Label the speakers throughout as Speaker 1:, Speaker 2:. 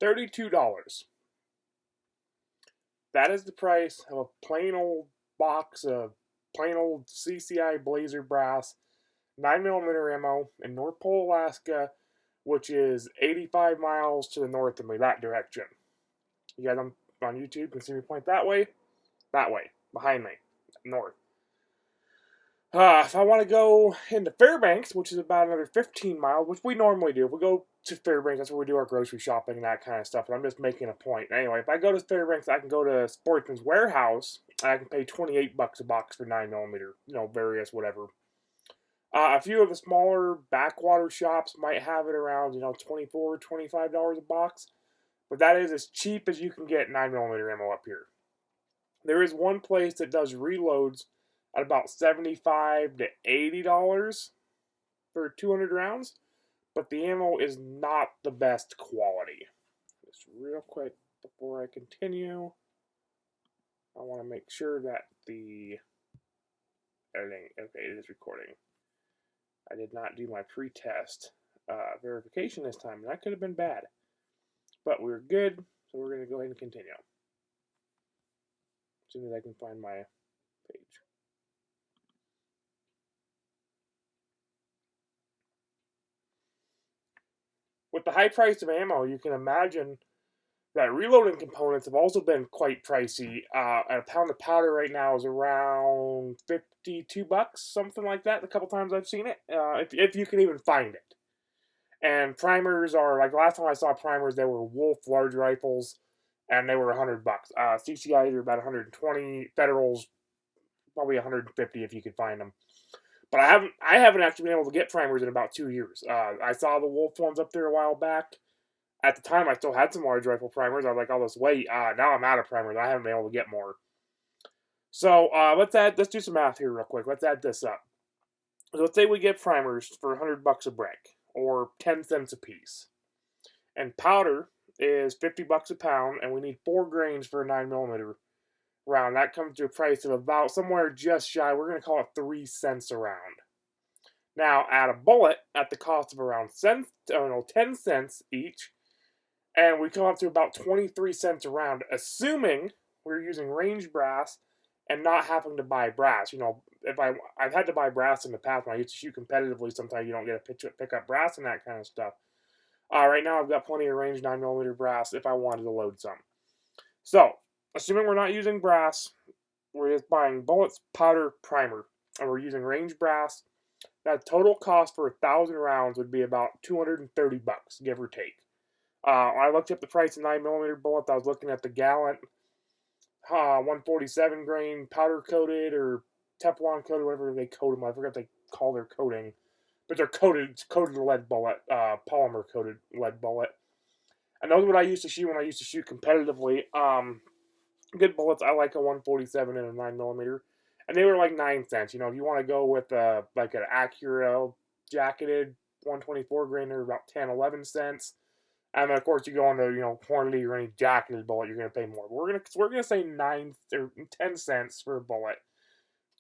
Speaker 1: $32. That is the price of a plain old box of plain old CCI Blazer brass 9mm ammo in North Pole, Alaska, which is 85 miles to the north of me, that direction. You guys on YouTube can see me point that way, behind me, north. If I want to go into Fairbanks, which is about another 15 miles, which we normally do, if we go to Fairbanks, that's where we do our grocery shopping and that kind of stuff, and I'm just making a point. Anyway, if I go to Fairbanks, I can go to Sportsman's Warehouse, and I can pay $28 a box for 9mm, various whatever. A few of the smaller backwater shops might have it around, $24, $25 a box, but that is as cheap as you can get 9mm ammo up here. There is one place that does reloads at about $75 to $80 for 200 rounds, but the ammo is not the best quality. Just real quick before I continue, I want to make sure that the editing, okay, it is recording. I did not do my pre-test verification this time, and that could have been bad. But we're good, so we're going to go ahead and continue. As soon as I can find my page. With the high price of ammo, you can imagine that reloading components have also been quite pricey. A pound of powder right now is around $52, something like that. A couple times I've seen it, if you can even find it. And primers are, like the last time I saw primers, they were Wolf large rifles, and they were $100. CCIs are about 120. Federals probably 150 if you could find them. But I haven't actually been able to get primers in about 2 years. I saw the Wolf ones up there a while back. At the time, I still had some large rifle primers. I was like, "Oh, this wait." Now I'm out of primers. I haven't been able to get more. So let's do some math here real quick. Let's add this up. So let's say we get primers for $100 a brick, or 10 cents a piece, and powder is $50 a pound, and we need 4 grains for a 9mm round. That comes to a price of about somewhere just shy. We're going to call it 3 cents a round. Now add a bullet at the cost of around 10 cents each, and we come up to about 23 cents a round, assuming we're using range brass and not having to buy brass. If I've had to buy brass in the past when I used to shoot competitively. Sometimes you don't get to pick up brass and that kind of stuff. Right now I've got plenty of range 9mm brass if I wanted to load some. So, assuming we're not using brass, we're just buying bullets, powder, primer, and we're using range brass. That total cost for 1,000 rounds would be about $230, give or take. I looked up the price of 9mm bullets. I was looking at the Gallant 147 grain powder coated or Teflon coated, whatever they coat them. I forgot what they call their coating, but they're coated lead bullet, polymer coated lead bullet. And those are what I used to shoot when I used to shoot competitively. Good bullets. I like a 147 and a 9mm, and they were like 9 cents. If you want to go with like an Acura jacketed 124 grain, they're about 10, 11 cents. And then, of course, you go into, Hornady or any jacketed bullet, you're going to pay more. But we're gonna say 9 or 10 cents for a bullet.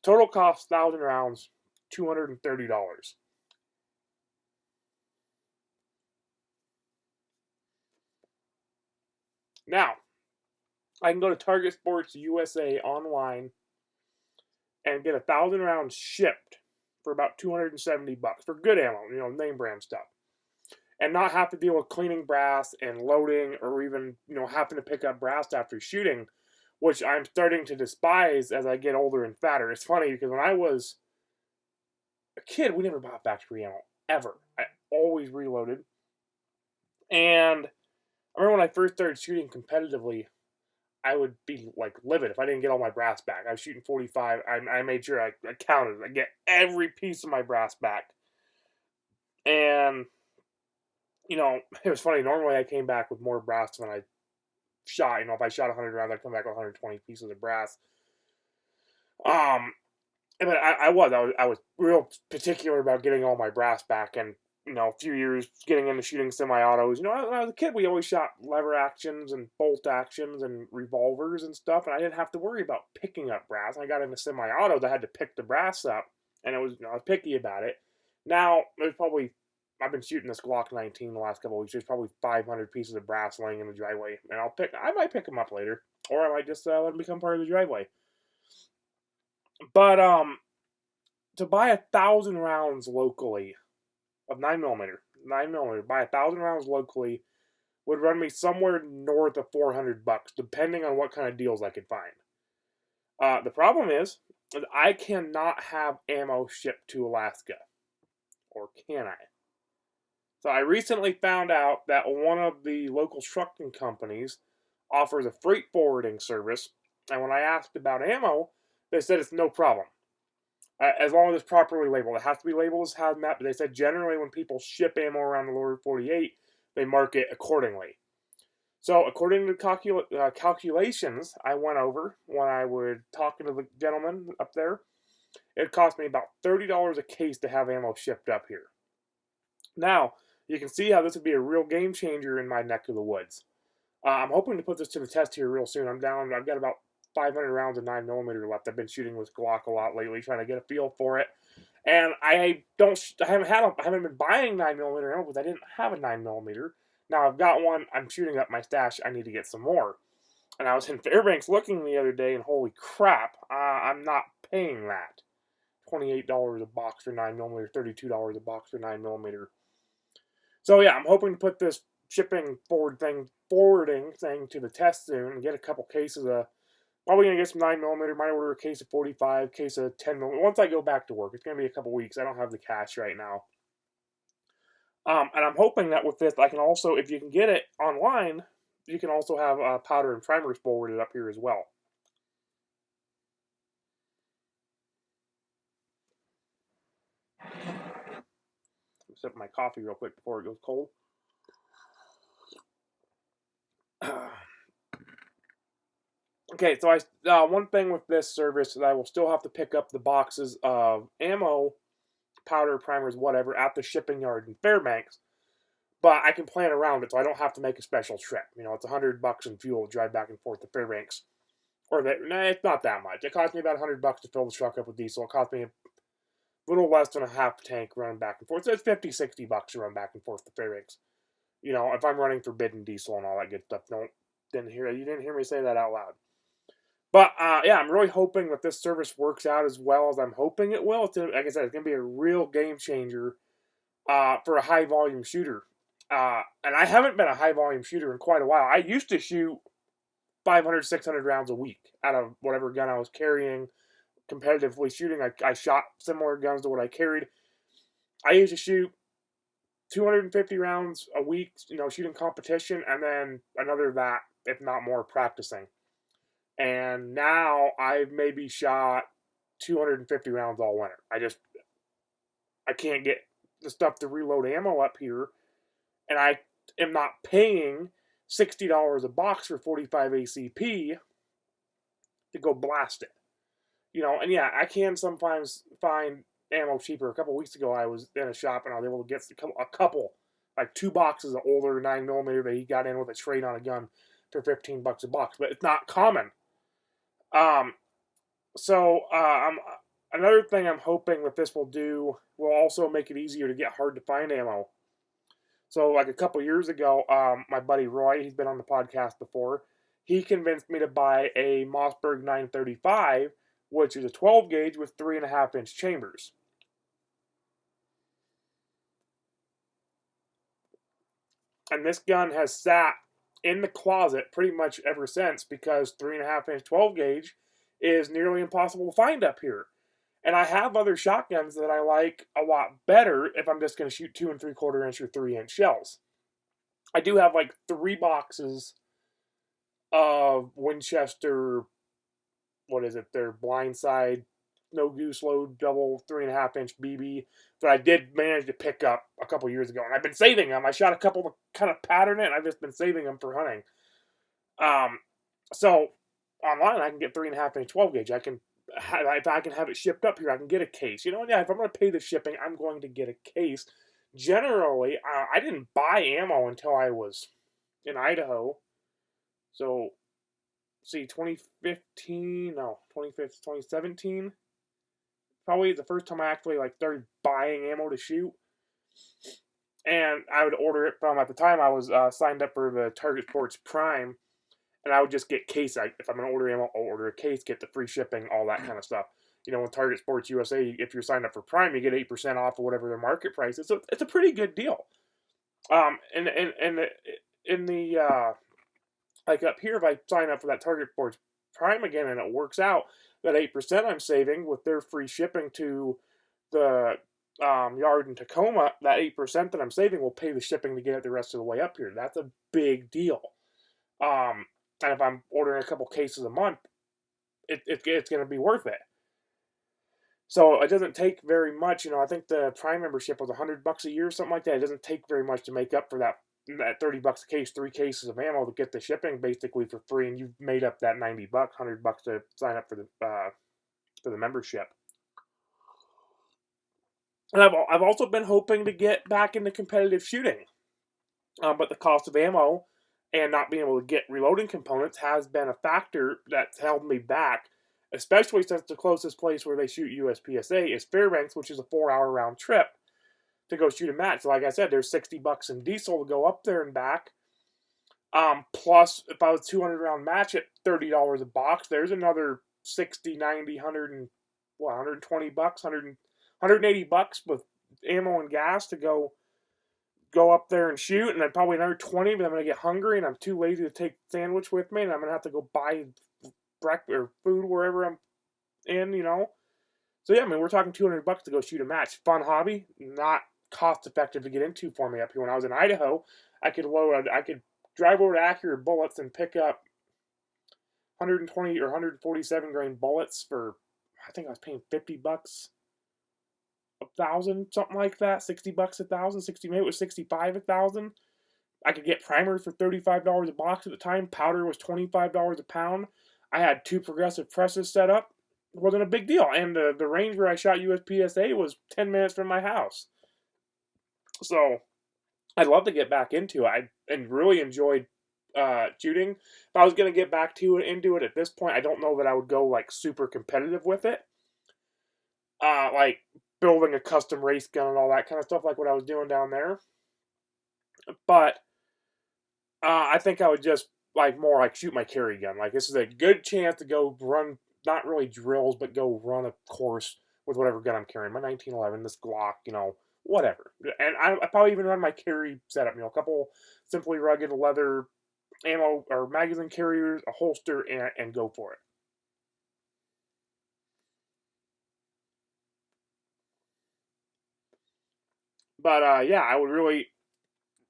Speaker 1: Total cost, 1,000 rounds, $230. Now, I can go to Target Sports USA online and get 1,000 rounds shipped for about $270 for good ammo, name brand stuff. And not have to deal with cleaning brass and loading, or even, having to pick up brass after shooting, which I'm starting to despise as I get older and fatter. It's funny because when I was a kid, we never bought factory ammo, ever. I always reloaded. And I remember when I first started shooting competitively, I would be like livid if I didn't get all my brass back. I was shooting 45. I made sure I counted. I get every piece of my brass back. And it was funny. Normally, I came back with more brass than I shot. If I shot 100 rounds, I'd come back with 120 pieces of brass. But I was real particular about getting all my brass back, and a few years getting into shooting semi-autos. When I was a kid, we always shot lever actions and bolt actions and revolvers and stuff, and I didn't have to worry about picking up brass. I got into semi-autos, I had to pick the brass up, and I was picky about it. Now, there's probably I've been shooting this Glock 19 the last couple of weeks. There's probably 500 pieces of brass laying in the driveway, and I might pick them up later, or I might just let them become part of the driveway. But to buy 1,000 rounds locally of 9mm, buy 1,000 rounds locally would run me somewhere north of $400, depending on what kind of deals I could find. The problem is I cannot have ammo shipped to Alaska, or can I? So I recently found out that one of the local trucking companies offers a freight forwarding service, and when I asked about ammo, they said it's no problem. As long as it's properly labeled. It has to be labeled as hazmat, but they said generally when people ship ammo around the lower 48, they mark it accordingly. So according to calculations I went over when I was talking to the gentleman up there, it cost me about $30 a case to have ammo shipped up here. Now, you can see how this would be a real game changer in my neck of the woods. I'm hoping to put this to the test here real soon. I've got about 500 rounds of 9mm left. I've been shooting with Glock a lot lately, trying to get a feel for it. And I haven't been buying 9mm ammo because I didn't have a 9mm. Now I've got one. I'm shooting up my stash. I need to get some more. And I was in Fairbanks looking the other day, and holy crap, I'm not paying that. $28 a box for 9mm, $32 a box for 9mm. So yeah, I'm hoping to put this forwarding thing to the test soon and get a couple cases of. Probably gonna get some 9mm. Might order a case of 45, case of 10mm. Once I go back to work, it's gonna be a couple weeks. I don't have the cash right now. And I'm hoping that with this, I can also, if you can get it online, you can also have powder and primers forwarded up here as well. Sip my coffee real quick before it goes cold. Okay, so one thing with this service is I will still have to pick up the boxes of ammo, powder, primers, whatever, at the shipping yard in Fairbanks. But I can plan around it, so I don't have to make a special trip. You know, it's $100 in fuel to drive back and forth to Fairbanks. It's not that much. It cost me about $100 to fill the truck up with diesel. It cost me a little less than a half tank running back and forth. So it's $50, $60 to run back and forth to Fairbanks. You know, if I'm running forbidden diesel and all that good stuff, you didn't hear me say that out loud. But yeah, I'm really hoping that this service works out as well as I'm hoping it will. Like I said, it's going to be a real game changer for a high volume shooter. And I haven't been a high volume shooter in quite a while. I used to shoot 500, 600 rounds a week out of whatever gun I was carrying. Competitively shooting, I shot similar guns to what I carried. I used to shoot 250 rounds a week, you know, shooting competition, and then another that, if not more, practicing. And now I've maybe shot 250 rounds all winter. I can't get the stuff to reload ammo up here, and I am not paying $60 a box for 45 ACP to go blast it. You know, and yeah, I can sometimes find ammo cheaper. A couple weeks ago, I was in a shop and I was able to get a couple, like 2 boxes of older 9mm that he got in with a trade on a gun for $15 a box, but it's not common. Another thing I'm hoping that this will do will also make it easier to get hard to find ammo. So like a couple years ago, my buddy Roy, he's been on the podcast before, he convinced me to buy a Mossberg 935, which is a 12 gauge with 3.5-inch chambers. And this gun has sat in the closet pretty much ever since because 3.5-inch 12 gauge is nearly impossible to find up here. And I have other shotguns that I like a lot better if I'm just going to shoot 2 3/4-inch or 3-inch shells. I do have like 3 boxes of Winchester, their blindside, no goose load, double 3.5-inch BB that I did manage to pick up a couple years ago. And I've been saving them. I shot a couple to kind of pattern it, and I've just been saving them for hunting. So online I can get 3.5-inch 12 gauge. If I can have it shipped up here, I can get a case. You know, yeah, if I'm going to pay the shipping, I'm going to get a case. Generally, I didn't buy ammo until I was in Idaho. So, 2017. Probably the first time I actually started buying ammo to shoot. And I would order it from, at the time, I was signed up for the Target Sports Prime, and I would just get case. If I'm going to order ammo, I'll order a case, get the free shipping, all that kind of stuff. With Target Sports USA, if you're signed up for Prime, you get 8% off of whatever their market price is. So it's a pretty good deal. In the like up here, if I sign up for that Target Sports Prime again and it works out, that 8% I'm saving with their free shipping to the yard in Tacoma, that 8% that I'm saving will pay the shipping to get it the rest of the way up here. That's a big deal. And if I'm ordering a couple cases a month, it's going to be worth it. So it doesn't take very much. I think the Prime membership was $100 a year or something like that. It doesn't take very much to make up for that $30 a case, 3 cases of ammo to get the shipping basically for free, and you've made up that $90, $100 to sign up for the membership. And I've also been hoping to get back into competitive shooting, but the cost of ammo and not being able to get reloading components has been a factor that's held me back, especially since the closest place where they shoot USPSA is Fairbanks, which is a 4-hour round trip to go shoot a match. So like I said, there's $60 in diesel to go up there and back. Plus, if I was 200 round match at $30 a box, there's another 60, 90, 100 and $120, $180 with ammo and gas to go up there and shoot, and then probably another 20, but I'm going to get hungry, and I'm too lazy to take sandwich with me, and I'm going to have to go buy breakfast or food wherever I'm in, So yeah, we're talking $200 to go shoot a match. Fun hobby, not cost effective to get into for me up here. When I was in Idaho, I could drive over to Accurate Bullets and pick up 120 or 147 grain bullets for, I think I was paying $50 1,000, something like that. $60 1,000, 60, maybe it was 65 1,000. I could get primers for $35 a box at the time. Powder was $25 a pound. I had 2 progressive presses set up. It wasn't a big deal. And the range where I shot USPSA was 10 minutes from my house. So I'd love to get back into it. And really enjoyed shooting. If I was going to get back into it at this point, I don't know that I would go like super competitive with it. Like building a custom race gun and all that kind of stuff, like what I was doing down there. But I think I would just more shoot my carry gun. Like, this is a good chance to go run, not really drills, but go run a course with whatever gun I'm carrying. My 1911, this Glock, whatever. And I probably even run my carry setup, a couple Simply Rugged leather ammo or magazine carriers, a holster, and go for it. But yeah, I would really,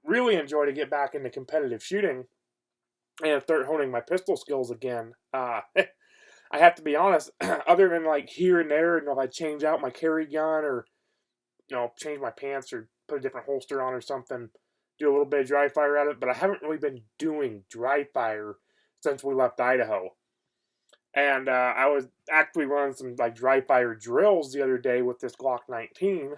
Speaker 1: really enjoy to get back into competitive shooting and start honing my pistol skills again. I have to be honest, other than here and there, if I change out my carry gun or, change my pants or put a different holster on or something, do a little bit of dry fire at it, but I haven't really been doing dry fire since we left Idaho. And I was actually running some dry fire drills the other day with this Glock 19.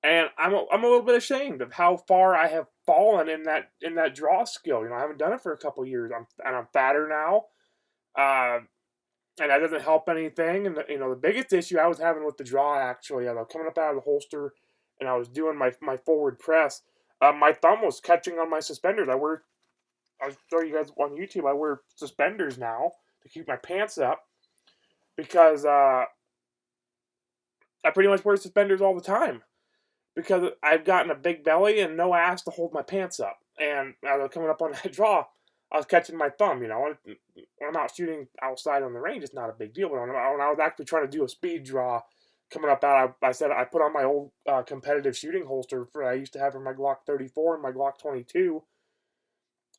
Speaker 1: And I'm a little bit ashamed of how far I have fallen in that draw skill. I haven't done it for a couple years. I'm fatter now, and that doesn't help anything. And the biggest issue I was having with the draw, actually, I was coming up out of the holster, and I was doing my forward press. My thumb was catching on my suspenders. I'll show you guys on YouTube. I wear suspenders now to keep my pants up because I pretty much wear suspenders all the time. Because I've gotten a big belly and no ass to hold my pants up. And as I was coming up on that draw, I was catching my thumb, When I'm out shooting outside on the range, it's not a big deal. But when I was actually trying to do a speed draw coming up out, I said I put on my old competitive shooting holster I used to have for my Glock 34 and my Glock 22.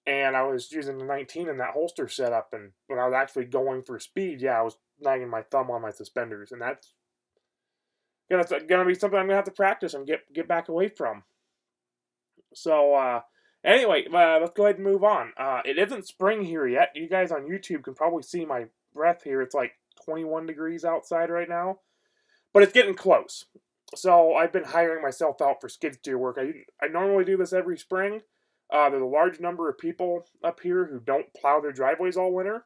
Speaker 1: And I was using the 19 in that holster setup. And when I was actually going for speed, I was nagging my thumb on my suspenders. And that's gonna be something I'm gonna have to practice and get back away from. So anyway, let's go ahead and move on. It isn't spring here yet. You guys on YouTube can probably see my breath here. It's 21 degrees outside right now, but it's getting close. So I've been hiring myself out for skid steer work. I normally do this every spring. There's a large number of people up here who don't plow their driveways all winter.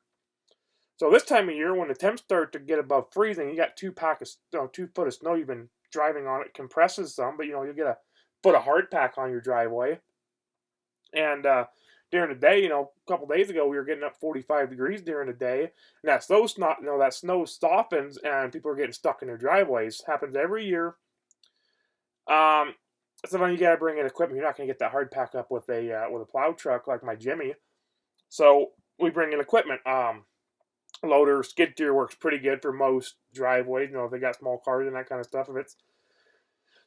Speaker 1: So this time of year, when the temps start to get above freezing, you got 2 foot of snow you've been driving on. It compresses some, but you'll get a foot of hardpack on your driveway. And during the day, a couple days ago, we were getting up 45 degrees during the day, and that snow softens, and people are getting stuck in their driveways. Happens every year. Sometimes you gotta bring in equipment. You're not gonna get that hardpack up with a plow truck like my Jimmy. So we bring in equipment. Loader, skid steer works pretty good for most driveways. If they got small cars and that kind of stuff. If it's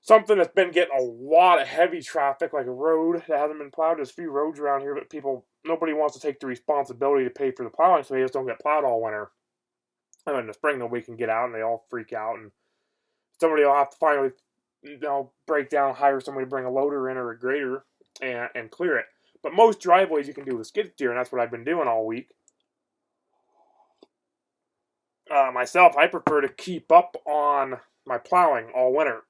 Speaker 1: something that's been getting a lot of heavy traffic, like a road that hasn't been plowed, there's a few roads around here, but nobody wants to take the responsibility to pay for the plowing, so they just don't get plowed all winter. And in the spring, nobody can get out, and they all freak out, and somebody will have to finally, break down, hire somebody to bring a loader in or a grader and clear it. But most driveways you can do with skid steer, and that's what I've been doing all week. Myself, I prefer to keep up on my plowing all winter.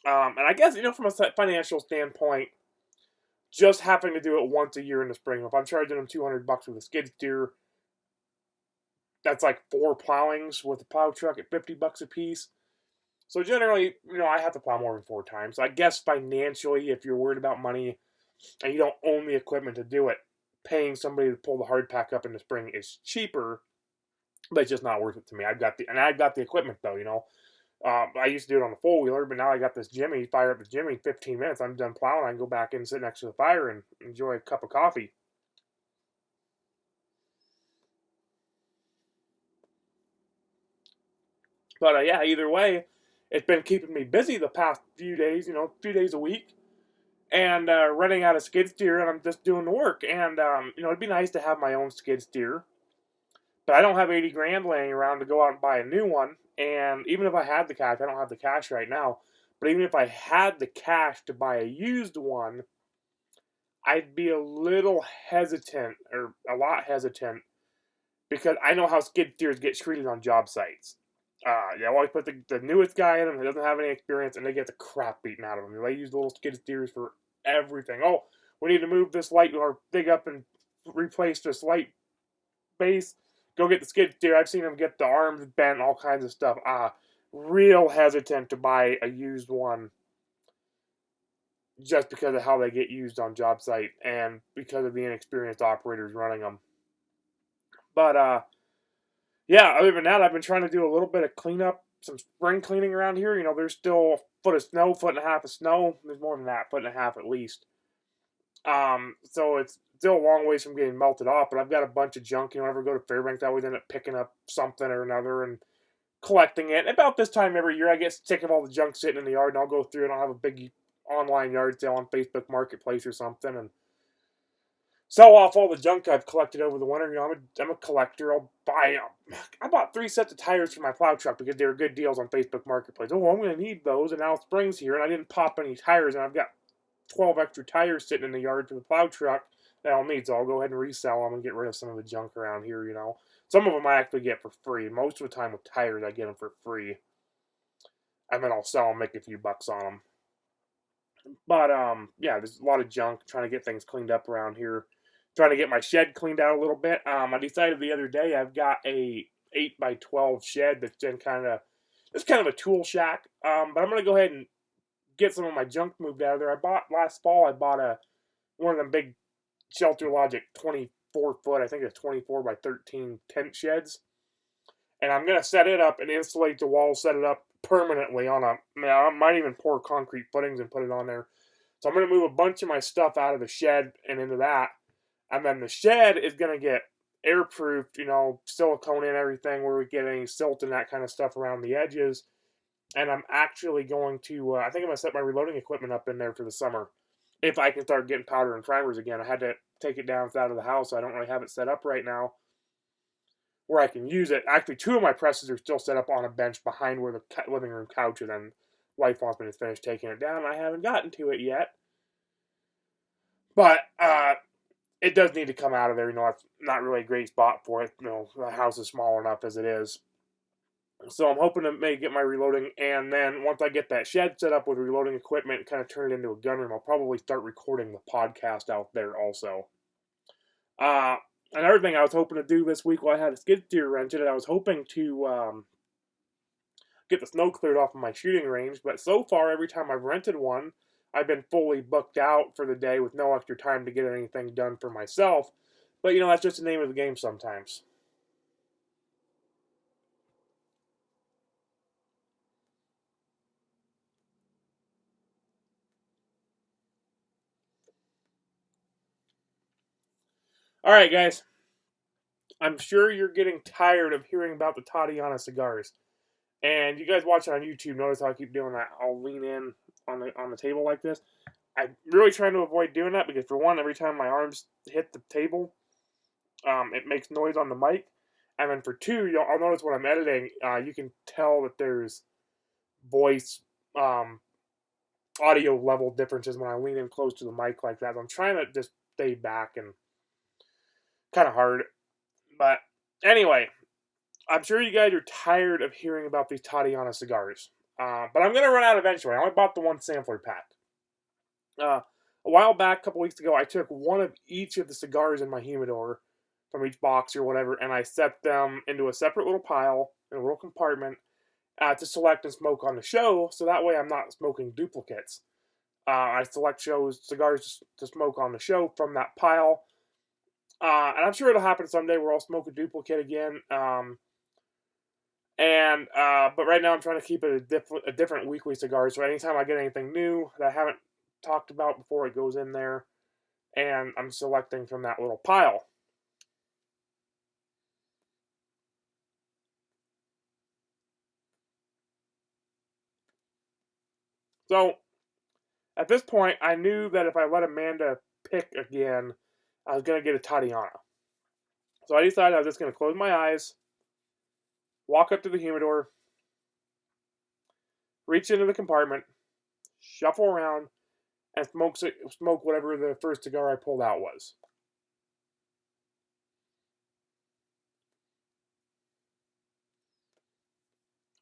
Speaker 1: And I guess, from a financial standpoint, just having to do it once a year in the spring. If I'm charging them $200 with a skid steer, that's like 4 plowings with a plow truck at $50 a piece. So generally, I have to plow more than 4 times. So I guess financially, if you're worried about money and you don't own the equipment to do it, paying somebody to pull the hardpack up in the spring is cheaper, but it's just not worth it to me. I've got the equipment though, I used to do it on the 4-wheeler, but now I got this Jimmy. Fire up the Jimmy, 15 minutes, I'm done plowing. I can go back in and sit next to the fire and enjoy a cup of coffee. But yeah, either way, it's been keeping me busy the past few days, 2 days a week. And running out of skid steer, and I'm just doing the work. And, it'd be nice to have my own skid steer. But I don't have 80 grand laying around to go out and buy a new one. And even if I had the cash, I don't have the cash right now, but even if I had the cash to buy a used one, I'd be a little hesitant, or a lot hesitant, because I know how skid steers get treated on job sites. You always put the newest guy in them who doesn't have any experience, and they get the crap beaten out of them. They use little skid steers for everything. Oh, we need to move this light or dig up and replace this light base. Go get the skid steer. I've seen them get the arms bent, all kinds of stuff. Real hesitant to buy a used one just because of how they get used on job site and because of the inexperienced operators running them. But, yeah, other than that, I've been trying to do a little bit of cleanup, some spring cleaning around here. There's still a foot of snow, 1.5 of snow. There's more than that, 1.5 at least. So it's still a long ways from getting melted off, but I've got a bunch of junk. Whenever I go to Fairbanks, I always end up picking up something or another and collecting it. And about this time every year, I get sick of all the junk sitting in the yard, and I'll go through and I'll have a big online yard sale on Facebook Marketplace or something and sell off all the junk I've collected over the winter. I'm a collector. I bought 3 sets of tires for my plow truck because they were good deals on Facebook Marketplace. Oh, I'm going to need those, and now spring's here, and I didn't pop any tires, and I've got 12 extra tires sitting in the yard for the plow truck that I'll need, so I'll go ahead and resell them and get rid of some of the junk around here, Some of them I actually get for free. Most of the time with tires, I get them for free. And then I'll sell them, make a few bucks on them. But, yeah, there's a lot of junk, trying to get things cleaned up around here. Trying to get my shed cleaned out a little bit. I decided the other day I've got a 8x12 shed that's been it's kind of a tool shack. But I'm going to go ahead and get some of my junk moved out of there. Last fall, I bought one of them big Shelter Logic 24-foot, I think it's 24 by 13 tent sheds. And I'm going to set it up and insulate the wall, set it up permanently I might even pour concrete footings and put it on there. So I'm going to move a bunch of my stuff out of the shed and into that. And then the shed is going to get airproofed, silicone in everything where we get any silt and that kind of stuff around the edges. And I'm actually going to, I think I'm going to set my reloading equipment up in there for the summer. If I can start getting powder and primers again. I had to take it down out of the house, so I don't really have it set up right now where I can use it. Actually, 2 of my presses are still set up on a bench behind where the living room couch is, and wife wants me to finish taking it down. I haven't gotten to it yet. But, it does need to come out of there. It's not really a great spot for it. The house is small enough as it is. So I'm hoping to maybe get my reloading, and then once I get that shed set up with reloading equipment and kind of turn it into a gun room, I'll probably start recording the podcast out there also. Another thing I was hoping to do this week while I had a skid steer rented, I was hoping to get the snow cleared off of my shooting range, but so far every time I've rented one, I've been fully booked out for the day with no extra time to get anything done for myself. But, that's just the name of the game sometimes. All right, guys. I'm sure you're getting tired of hearing about the Tatiana cigars. And you guys watching on YouTube, notice how I keep doing that. I'll lean in on the table like this. I'm really trying to avoid doing that because, for one, every time my arms hit the table, it makes noise on the mic. And then for two, I'll notice when I'm editing, you can tell that there's voice audio level differences when I lean in close to the mic like that. So I'm trying to just stay back, and kind of hard. But anyway, I'm sure you guys are tired of hearing about these Tatiana cigars. But I'm going to run out eventually. I only bought the one sampler pack. A while back, a couple weeks ago, I took one of each of the cigars in my humidor from each box or whatever, and I set them into a separate little pile in a little compartment to select and smoke on the show, so that way I'm not smoking duplicates. I select cigars to smoke on the show from that pile, and I'm sure it'll happen someday where I'll smoke a duplicate again. But right now I'm trying to keep it a different weekly cigar, so anytime I get anything new that I haven't talked about before, it goes in there, and I'm selecting from that little pile. So, at this point, I knew that if I let Amanda pick again, I was going to get a Tatiana. So I decided I was just going to close my eyes, walk up to the humidor, reach into the compartment, shuffle around, and smoke whatever the first cigar I pulled out was.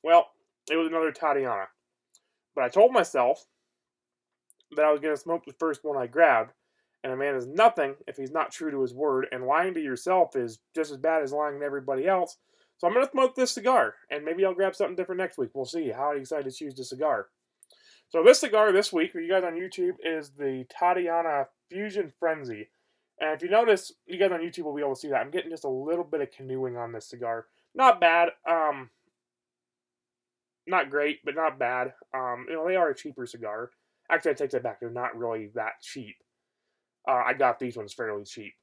Speaker 1: Well, it was another Tatiana. But I told myself that I was going to smoke the first one I grabbed, and a man is nothing if he's not true to his word, and lying to yourself is just as bad as lying to everybody else. So I'm going to smoke this cigar, and maybe I'll grab something different next week. We'll see how I decide to choose the cigar. So this cigar this week, for you guys on YouTube, is the Tatiana Fusion Frenzy. And if you notice, you guys on YouTube will be able to see that. I'm getting just a little bit of canoeing on this cigar. Not bad. Not great, but not bad. They are a cheaper cigar. Actually, I take that back. They're not really that cheap. I got these ones fairly cheap.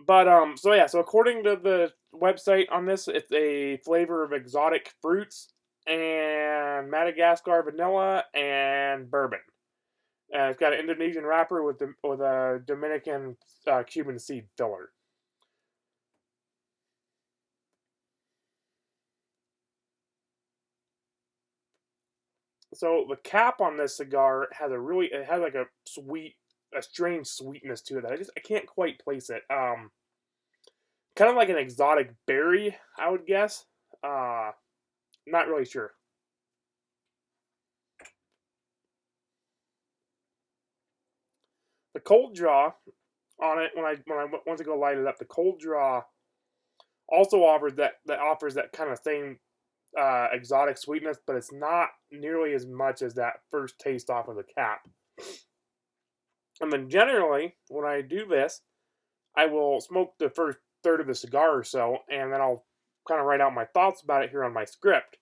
Speaker 1: But, so according to the website on this, it's a flavor of exotic fruits and Madagascar vanilla and bourbon. And it's got an Indonesian wrapper with a Dominican Cuban seed filler. So the cap on this cigar has like a strange sweetness to it that I can't quite place it. Kind of like an exotic berry, I would guess. Not really sure. The cold draw on it, when I went to go light it up, the cold draw also offers that kind of same exotic sweetness, but it's not nearly as much as that first taste off of the cap. And then generally, when I do this, I will smoke the first third of the cigar or so, and then I'll kind of write out my thoughts about it here on my script.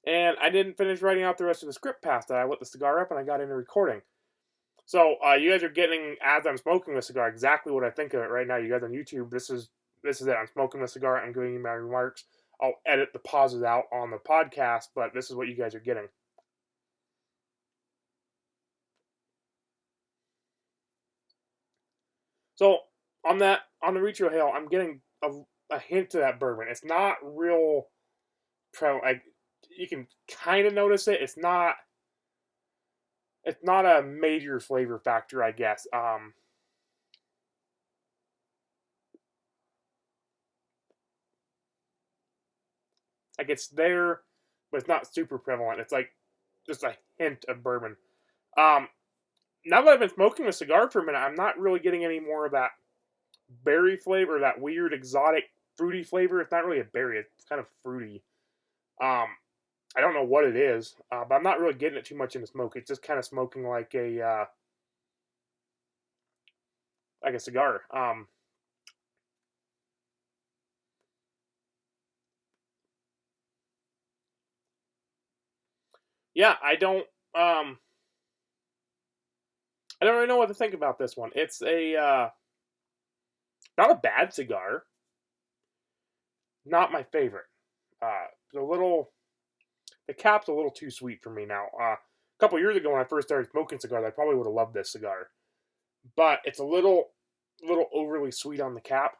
Speaker 1: And I didn't finish writing out the rest of the script past that. I lit the cigar up and I got into recording. So you guys are getting, as I'm smoking the cigar, exactly what I think of it right now. You guys on YouTube, this is it. I'm smoking the cigar. I'm giving you my remarks. I'll edit the pauses out on the podcast, but this is what you guys are getting. So on the retrohale, I'm getting a hint of that bourbon. It's not real like you can kind of notice it. It's not a major flavor factor, I guess. Like it's there, but it's not super prevalent. It's like just a hint of bourbon. Now that I've been smoking the cigar for a minute, I'm not really getting any more of that berry flavor, that weird exotic fruity flavor. It's not really a berry; it's kind of fruity. I don't know what it is, but I'm not really getting it too much in the smoke. It's just kind of smoking like a cigar. Yeah, I don't really know what to think about this one. It's a not a bad cigar, not my favorite. The little the cap's a little too sweet for me now. A couple years ago when I first started smoking cigars, I probably would have loved this cigar, but it's a little overly sweet on the cap.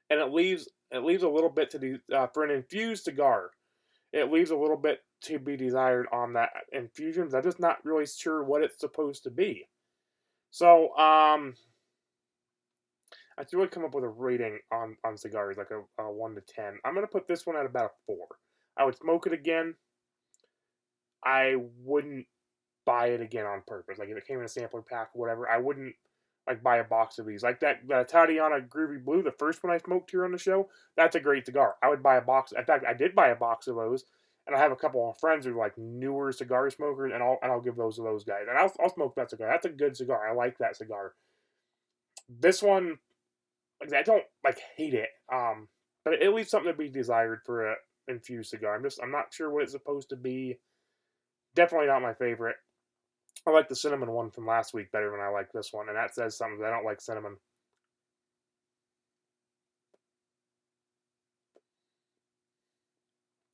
Speaker 1: And it leaves a little bit to do for an infused cigar. It leaves a little bit to be desired on that infusions. I'm just not really sure what it's supposed to be. So I should really come up with a rating on cigars, like a 1 to 10. I'm gonna put this one at about a 4. I would smoke it again. I wouldn't buy it again on purpose. Like if it came in a sampler pack or whatever, I wouldn't like buy a box of these. Like that Tatiana Groovy Blue, the first one I smoked here on the show, that's a great cigar. I would buy a box. In fact, I did buy a box of those, and I have a couple of friends who are like newer cigar smokers, and I'll give those to those guys, and I'll smoke that cigar. That's a good cigar. I like that cigar. This one, like I don't like hate it, but it leaves something to be desired for a infused cigar. I'm not sure what it's supposed to be. Definitely not my favorite. I like the cinnamon one from last week better than I like this one, and that says something. I don't like cinnamon.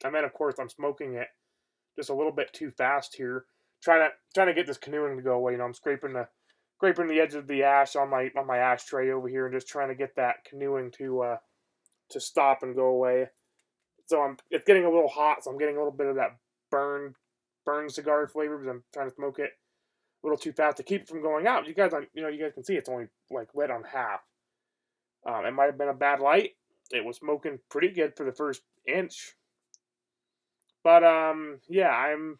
Speaker 1: And then, of course, I'm smoking it just a little bit too fast here, trying to get this canoeing to go away. You know, I'm scraping the edge of the ash on my ashtray over here, and just trying to get that canoeing to stop and go away. So it's getting a little hot, so I'm getting a little bit of that burn cigar flavor because I'm trying to smoke it a little too fast to keep it from going out. You guys can see it's only like lit on half. It might have been a bad light. It was smoking pretty good for the first inch, but yeah, I'm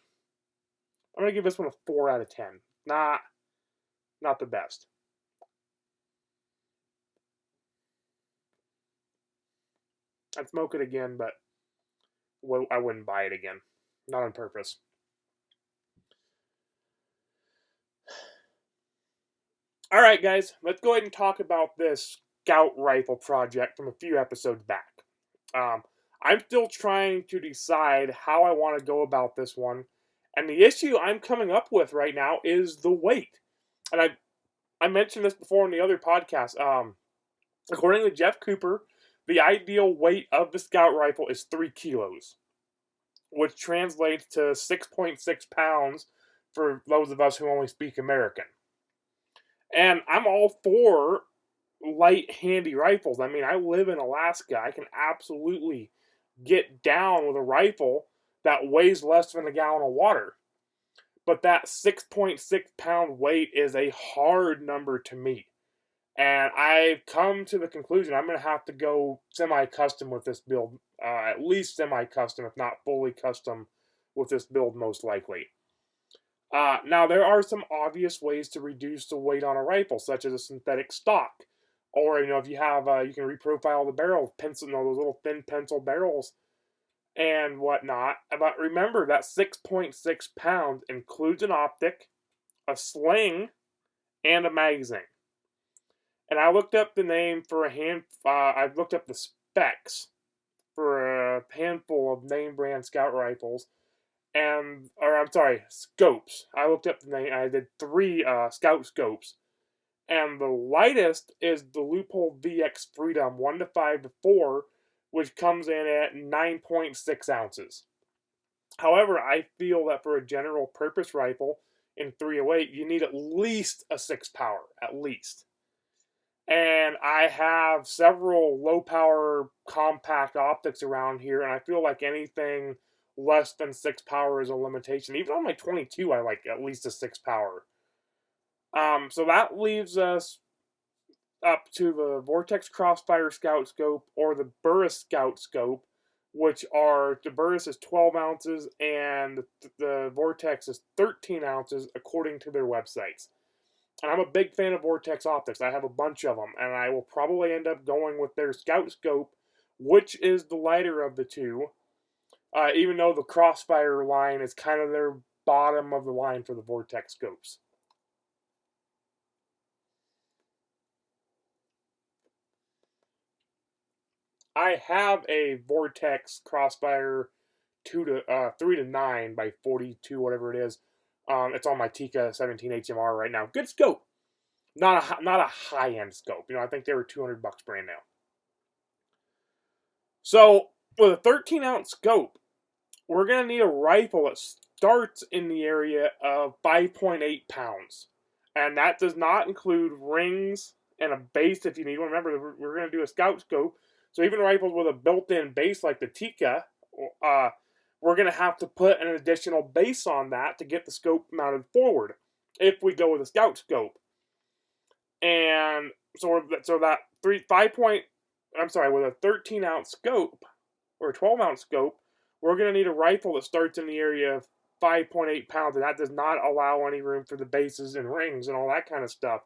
Speaker 1: gonna give this one a 4 out of 10. Not the best. I'd smoke it again, but I wouldn't buy it again. Not on purpose. All right, guys, let's go ahead and talk about this scout rifle project from a few episodes back. Um, I'm still trying to decide how I want to go about this one, and the issue I'm coming up with right now is the weight. And I mentioned this before in the other podcast. According to Jeff Cooper, the ideal weight of the scout rifle is 3 kilos, which translates to 6.6 pounds for those of us who only speak American. And I'm all for light, handy rifles. I mean, I live in Alaska. I can absolutely get down with a rifle that weighs less than a gallon of water. But that 6.6 pound weight is a hard number to meet. And I've come to the conclusion I'm going to have to go semi-custom with this build. At least semi-custom, if not fully custom with this build, most likely. Now, there are some obvious ways to reduce the weight on a rifle, such as a synthetic stock. Or, if you have, you can reprofile the barrel, pencil, those little thin pencil barrels and whatnot. But remember that 6.6 pounds includes an optic, a sling, and a magazine. And I looked up the name for I looked up the specs for a handful of name brand scout rifles, scopes. I looked up the name. I did 3 scout scopes, and the lightest is the Loophole VX Freedom 1 to 5 to 4, which comes in at 9.6 ounces. However, I feel that for a general purpose rifle in 308, you need at least a 6 power, at least. And I have several low power compact optics around here, and I feel like anything less than 6 power is a limitation. Even on my 22, I like at least a 6 power. So that leaves us up to the Vortex Crossfire Scout Scope or the Burris Scout Scope, which are the Burris is 12 ounces and the Vortex is 13 ounces according to their websites. And I'm a big fan of Vortex optics. I have a bunch of them, and I will probably end up going with their Scout Scope, which is the lighter of the two, even though the Crossfire line is kind of their bottom of the line for the Vortex scopes. I have a Vortex Crossfire 3 to 9 by 42, whatever it is. It's on my Tikka 17 HMR right now. Good scope. Not a high end scope. I think they were $200 brand now. So with a 13-ounce scope, we're gonna need a rifle that starts in the area of 5.8 pounds, and that does not include rings and a base if you need one. Remember, we're gonna do a scout scope, so even rifles with a built-in base like the Tikka, we're gonna have to put an additional base on that to get the scope mounted forward if we go with a scout scope. And so that with a 13-ounce scope or a 12-ounce scope, we're going to need a rifle that starts in the area of 5.8 pounds, and that does not allow any room for the bases and rings and all that kind of stuff.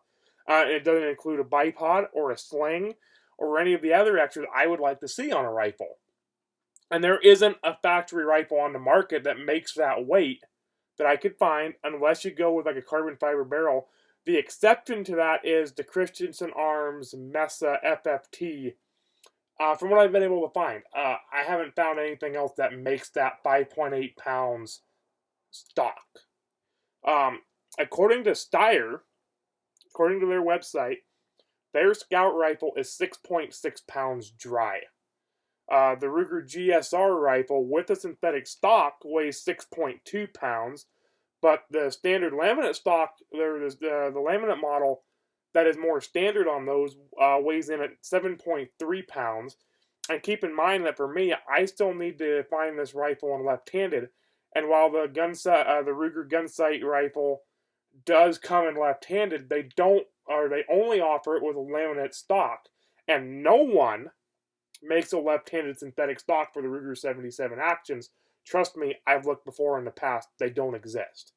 Speaker 1: It doesn't include a bipod or a sling or any of the other extras I would like to see on a rifle. And there isn't a factory rifle on the market that makes that weight that I could find, unless you go with like a carbon fiber barrel. The exception to that is the Christensen Arms Mesa FFT. From what I've been able to find, I haven't found anything else that makes that 5.8 pounds stock. According to Steyr, according to their website, their Scout rifle is 6.6 pounds dry. The Ruger GSR rifle with a synthetic stock weighs 6.2 pounds, but the standard laminate stock, the laminate model that is more standard on those, weighs in at 7.3 pounds. And keep in mind that for me, I still need to find this rifle on left-handed. And while the Ruger Gunsight rifle does come in left-handed, they only offer it with a laminate stock. And no one makes a left-handed synthetic stock for the Ruger 77 Actions. Trust me, I've looked before in the past. They don't exist.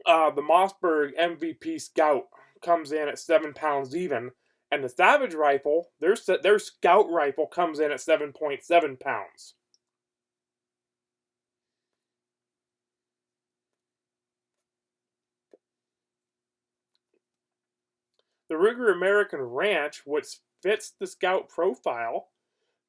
Speaker 1: The Mossberg MVP Scout comes in at 7 pounds even, and the Savage rifle, their Scout rifle, comes in at 7.7 pounds. The Ruger American Ranch, which fits the Scout profile,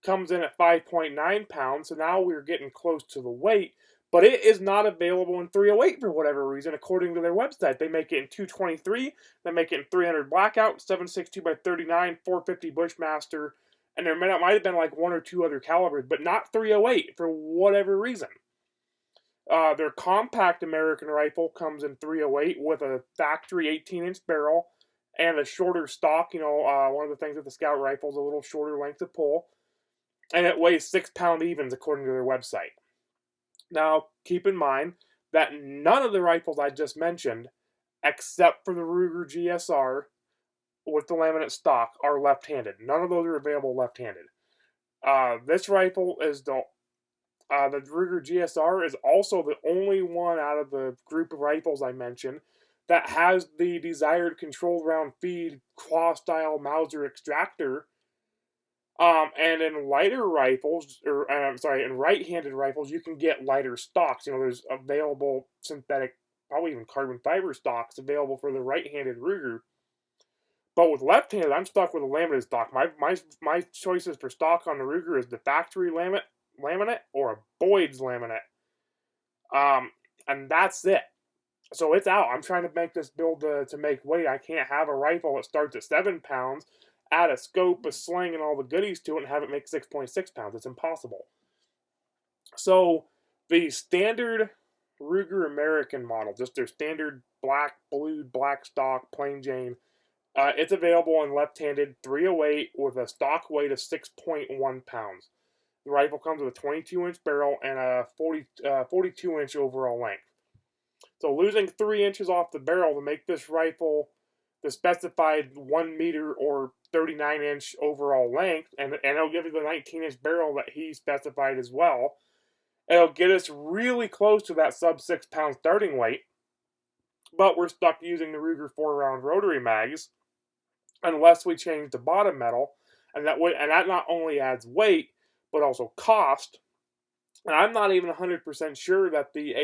Speaker 1: comes in at 5.9 pounds, so now we're getting close to the weight, but it is not available in 308 for whatever reason, according to their website. They make it in 223, they make it in 300 Blackout, 7.62 by 39, 450 Bushmaster, and there might have been like one or two other calibers, but not 308 for whatever reason. Their compact American rifle comes in 308 with a factory 18-inch barrel and a shorter stock. One of the things with the Scout rifle is a little shorter length of pull. And it weighs 6 pound evens according to their website. Now, keep in mind that none of the rifles I just mentioned, except for the Ruger GSR with the laminate stock, are left-handed. None of those are available left-handed. This rifle is the Ruger GSR is also the only one out of the group of rifles I mentioned that has the desired controlled round feed claw-style Mauser extractor. And in lighter rifles, in right-handed rifles, you can get lighter stocks. There's available synthetic, probably even carbon fiber stocks available for the right-handed Ruger. But with left-handed, I'm stuck with a laminate stock. My choices for stock on the Ruger is the factory laminate or a Boyd's laminate. And that's it. So it's out. I'm trying to make this build to make weight. I can't have a rifle that starts at 7 pounds, add a scope, a sling, and all the goodies to it, and have it make 6.6 pounds. It's impossible. So the standard Ruger American model, just their standard black stock, plain Jane, it's available in left-handed 308 with a stock weight of 6.1 pounds. The rifle comes with a 22-inch barrel and a 42-inch overall length. So losing 3 inches off the barrel to make this rifle the specified 1 meter or 39-inch overall length, and it'll give you the 19-inch barrel that he specified as well. It'll get us really close to that sub 6 pound starting weight. but we're stuck using the Ruger 4-round rotary mags unless we change the bottom metal, and that not only adds weight but also cost. And I'm not even 100% sure that the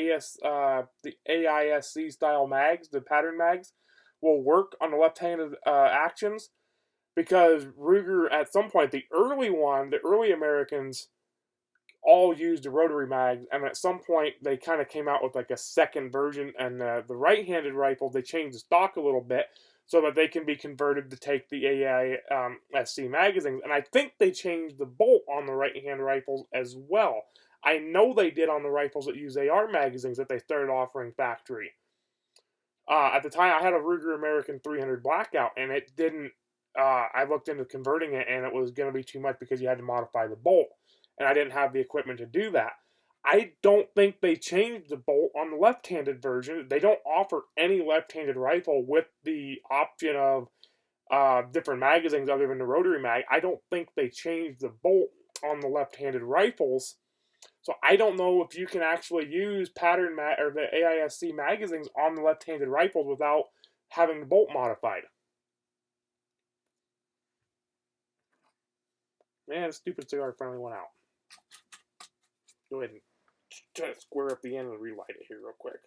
Speaker 1: AISC style mags, the pattern mags, will work on the left-handed actions, because Ruger at some point, the early Americans all used the rotary mags, and at some point they kind of came out with like a second version, and the right-handed rifle, they changed the stock a little bit so that they can be converted to take the AISC magazines. And I think they changed the bolt on the right-hand rifles as well. I know they did on the rifles that use AR magazines that they started offering factory. At the time, I had a Ruger American 300 Blackout, and it didn't. I looked into converting it, and it was going to be too much because you had to modify the bolt, and I didn't have the equipment to do that. I don't think they changed the bolt on the left-handed version. They don't offer any left-handed rifle with the option of different magazines other than the rotary mag. I don't think they changed the bolt on the left-handed rifles. So I don't know if you can actually use or the AISC magazines on the left-handed rifles without having the bolt modified. Man, the stupid cigar finally went out. Go ahead and try to square up the end and relight it here real quick.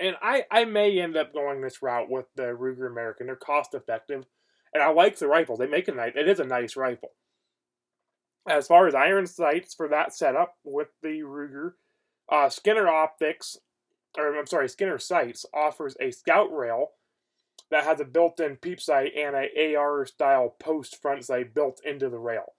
Speaker 1: And I may end up going this route with the Ruger American. They're cost effective, and I like the rifles. They make it is a nice rifle. As far as iron sights for that setup with the Ruger, Skinner Sights offers a scout rail that has a built-in peep sight and a AR-style post front sight built into the rail.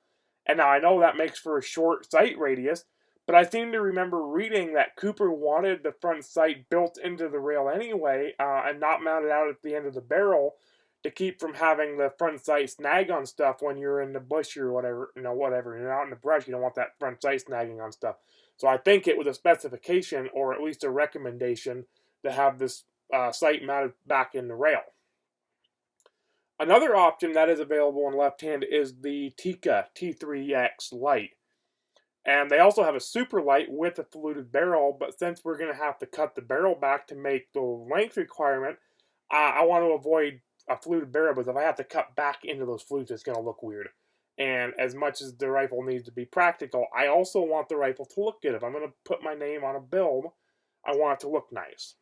Speaker 1: And now I know that makes for a short sight radius, but I seem to remember reading that Cooper wanted the front sight built into the rail anyway, and not mounted out at the end of the barrel to keep from having the front sight snag on stuff when you're in the bush or whatever. You're out in the brush, you don't want that front sight snagging on stuff. So I think it was a specification, or at least a recommendation, to have this sight mounted back in the rail. Another option that is available in left hand is the Tikka T3X light. And they also have a super light with a fluted barrel, but since we're going to have to cut the barrel back to make the length requirement, I want to avoid a fluted barrel, because if I have to cut back into those flutes, it's going to look weird. And as much as the rifle needs to be practical, I also want the rifle to look good. If I'm going to put my name on a build, I want it to look nice.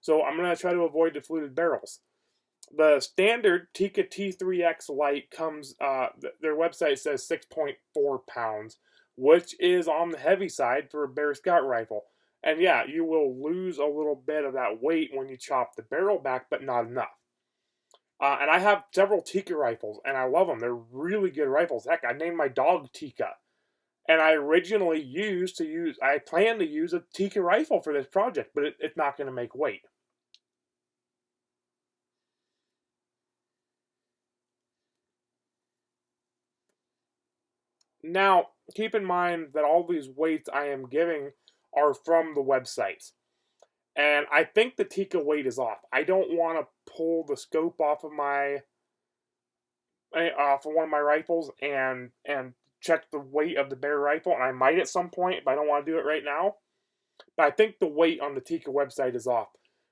Speaker 1: So I'm going to try to avoid the fluted barrels. The standard Tikka T3X light comes, their website says 6.4 pounds, which is on the heavy side for a Bear Scout rifle. And yeah, you will lose a little bit of that weight when you chop the barrel back, but not enough. And I have several Tikka rifles, and I love them. They're really good rifles. Heck, I named my dog Tikka. And I originally I planned to use a Tikka rifle for this project, but it's not going to make weight. Now, keep in mind that all these weights I am giving are from the websites. And I think the Tikka weight is off. I don't want to pull the scope off of one of my rifles and check the weight of the Bear rifle, and I might at some point, but I don't want to do it right now. But I think the weight on the Tikka website is off.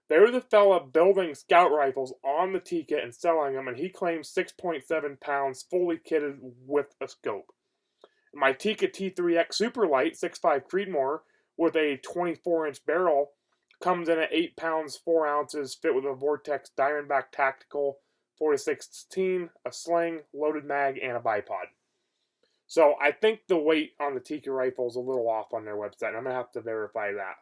Speaker 1: There's a fella building scout rifles on the Tikka and selling them, and he claims 6.7 pounds fully kitted with a scope. My Tikka T3X Superlight 6.5 Creedmoor with a 24-inch barrel comes in at 8 pounds 4 ounces, fit with a Vortex Diamondback Tactical 4-16, a sling, loaded mag, and a bipod. So I think the weight on the Tikka rifle is a little off on their website. I'm going to have to verify that.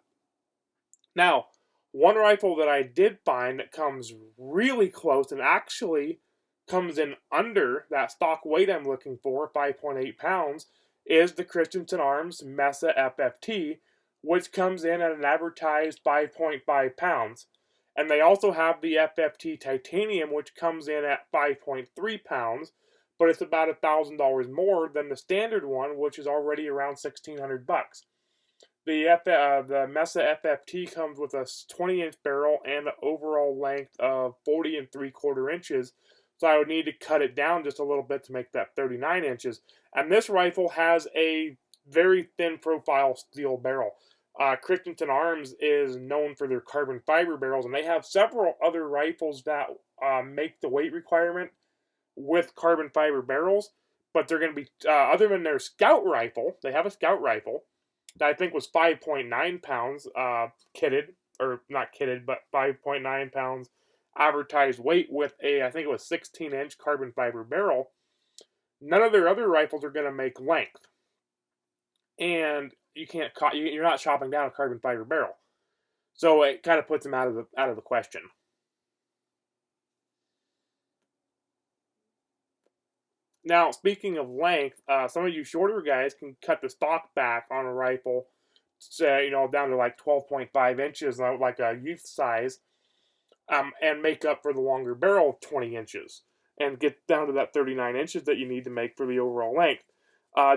Speaker 1: Now, one rifle that I did find that comes really close and actually comes in under that stock weight I'm looking for, 5.8 pounds, is the Christensen Arms Mesa FFT, which comes in at an advertised 5.5 pounds. And they also have the FFT Titanium, which comes in at 5.3 pounds, but it's about $1,000 more than the standard one, which is already around $1,600. The Mesa FFT comes with a 20-inch barrel and an overall length of 40 3/4 inches, so I would need to cut it down just a little bit to make that 39 inches. And this rifle has a very thin profile steel barrel. Christensen Arms is known for their carbon fiber barrels, and they have several other rifles that make the weight requirement with carbon fiber barrels, but they're going to be, other than their scout rifle, they have a scout rifle that I think was 5.9 pounds kitted, or not kitted, but 5.9 pounds advertised weight with I think it was 16-inch carbon fiber barrel. None of their other rifles are going to make length. And you're not chopping down a carbon fiber barrel. So it kind of puts them out of the question. Now, speaking of length, some of you shorter guys can cut the stock back on a rifle, say, down to like 12.5 inches, like a youth size, and make up for the longer barrel of 20 inches, and get down to that 39 inches that you need to make for the overall length.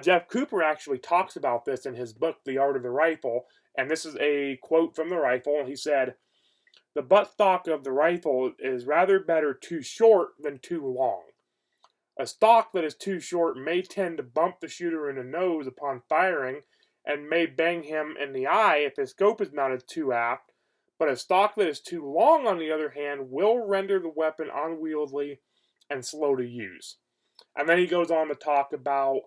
Speaker 1: Jeff Cooper actually talks about this in his book, The Art of the Rifle, and this is a quote from the rifle, and he said, "The buttstock of the rifle is rather better too short than too long. A stock that is too short may tend to bump the shooter in the nose upon firing and may bang him in the eye if his scope is mounted too aft, but a stock that is too long, on the other hand, will render the weapon unwieldy and slow to use." And then he goes on to talk about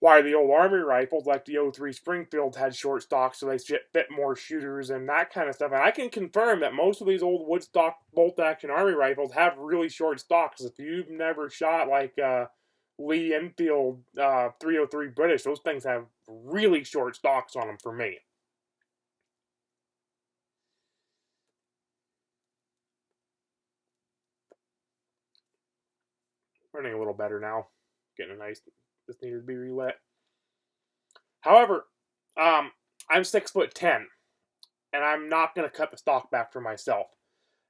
Speaker 1: why the old Army rifles, like the 03 Springfield, had short stocks so they fit more shooters and that kind of stuff. And I can confirm that most of these old woodstock bolt-action Army rifles have really short stocks. If you've never shot like Lee Enfield 303 British, those things have really short stocks on them for me. Running a little better now. Getting a nice... This needed to be relit. However, I'm 6'10", and I'm not going to cut the stock back for myself.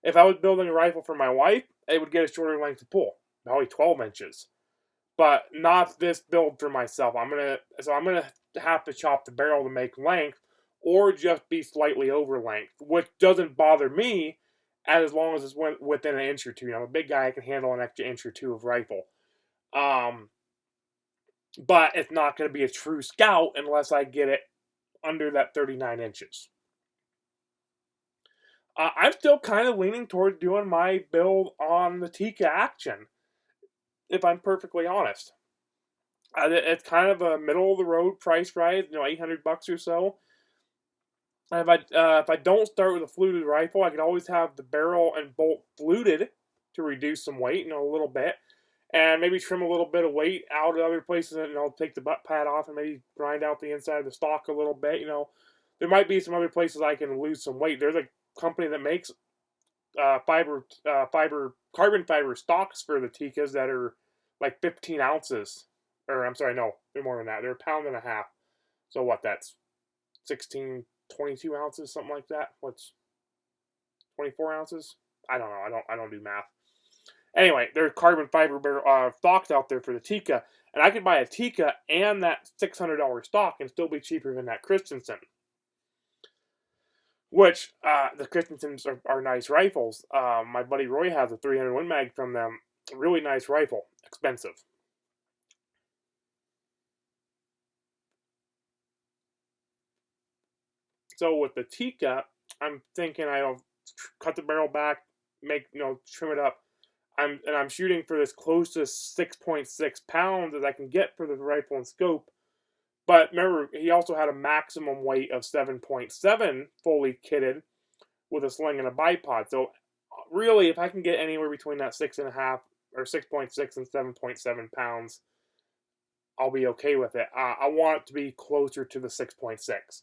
Speaker 1: If I was building a rifle for my wife, it would get a shorter length of pull, probably 12 inches. But not this build for myself. I'm gonna have to chop the barrel to make length, or just be slightly over length, which doesn't bother me as long as it's within an inch or two. I'm a big guy; I can handle an extra inch or two of rifle. But it's not going to be a true scout unless I get it under that 39 inches. I'm still kind of leaning towards doing my build on the Tikka Action, if I'm perfectly honest. It's kind of a middle-of-the-road price rise, $800 or so. And if I don't start with a fluted rifle, I could always have the barrel and bolt fluted to reduce some weight, a little bit. And maybe trim a little bit of weight out of other places, and take the butt pad off and maybe grind out the inside of the stock a little bit. There might be some other places I can lose some weight. There's a company that makes carbon fiber stocks for the Tikkas that are like 15 ounces. Or I'm sorry, no, they're more than that. They're 1.5 pounds. So what? That's 16, 22 ounces, something like that. What's 24 ounces? I don't know. I don't do math. Anyway, there's carbon fiber stocks out there for the Tikka, and I could buy a Tikka and that $600 stock and still be cheaper than that Christensen. Which, the Christensens are nice rifles. My buddy Roy has a 300 Win Mag from them. Really nice rifle. Expensive. So with the Tikka, I'm thinking I'll cut the barrel back, trim it up. I'm shooting for as close to 6.6 pounds as I can get for the rifle and scope. But remember, he also had a maximum weight of 7.7 fully kitted with a sling and a bipod. So really, if I can get anywhere between that 6.5 or 6.6 and 7.7 pounds, I'll be okay with it. I want it to be closer to the 6.6.